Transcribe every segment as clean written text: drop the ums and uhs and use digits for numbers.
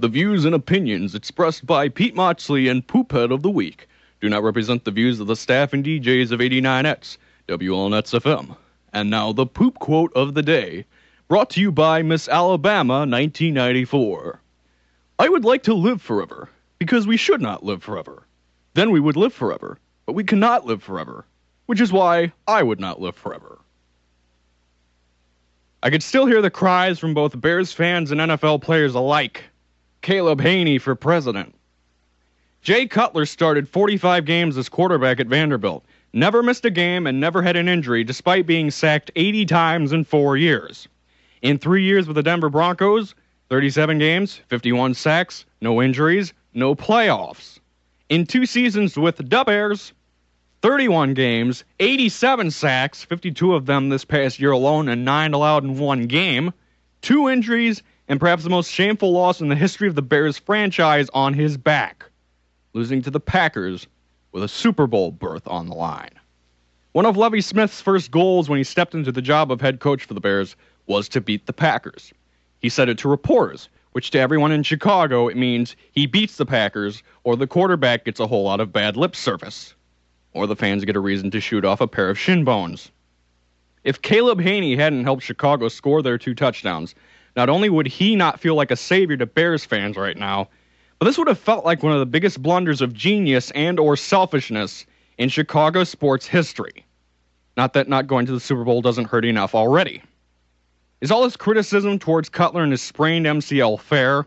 The views and opinions expressed by Pete Moxley and Poophead of the Week do not represent the views of the staff and DJs of 89X, WLNX FM. And now the poop quote of the day, brought to you by Miss Alabama 1994. I would like to live forever, because we should not live forever. Then we would live forever, but we cannot live forever, which is why I would not live forever. I could still hear the cries from both Bears fans and NFL players alike. Caleb Haney for president. Jay Cutler started 45 games as quarterback at Vanderbilt, never missed a game and never had an injury despite being sacked 80 times in 4 years. In 3 years with the Denver Broncos, 37 games, 51 sacks, no injuries, no playoffs. In 2 seasons with the Bears, 31 games, 87 sacks, 52 of them this past year alone, and 9 allowed in 1 game, 2 injuries, and perhaps the most shameful loss in the history of the Bears franchise on his back, losing to the Packers with a Super Bowl berth on the line. One of Lovie Smith's first goals when he stepped into the job of head coach for the Bears was to beat the Packers. He said it to reporters, which to everyone in Chicago it means he beats the Packers, or the quarterback gets a whole lot of bad lip service, or the fans get a reason to shoot off a pair of shin bones. If Caleb Haney hadn't helped Chicago score their 2 touchdowns, not only would he not feel like a savior to Bears fans right now, but this would have felt like one of the biggest blunders of genius and or selfishness in Chicago sports history. Not that not going to the Super Bowl doesn't hurt enough already. Is all this criticism towards Cutler and his sprained MCL fair?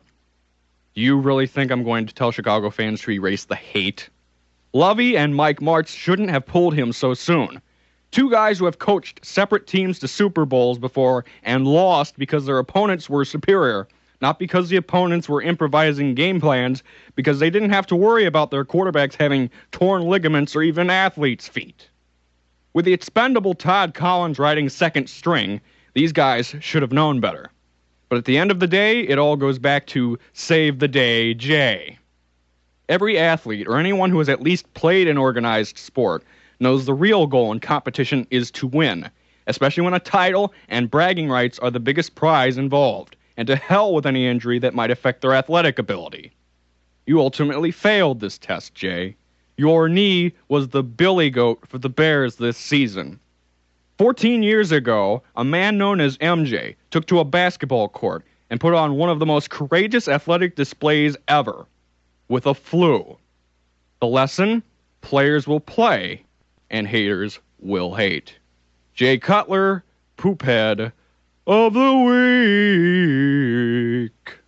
Do you really think I'm going to tell Chicago fans to erase the hate? Lovie and Mike Martz shouldn't have pulled him so soon. 2 guys who have coached separate teams to Super Bowls before and lost because their opponents were superior, not because the opponents were improvising game plans, because they didn't have to worry about their quarterbacks having torn ligaments or even athletes' feet. With the expendable Todd Collins riding second string, these guys should have known better. But at the end of the day, it all goes back to save the day, Jay. Every athlete, or anyone who has at least played an organized sport, knows the real goal in competition is to win, especially when a title and bragging rights are the biggest prize involved, and to hell with any injury that might affect their athletic ability. You ultimately failed this test, Jay. Your knee was the billy goat for the Bears this season. 14 years ago, a man known as MJ took to a basketball court and put on one of the most courageous athletic displays ever, with a flu. The lesson? Players will play, and haters will hate. Jay Cutler, Poophead of the Week.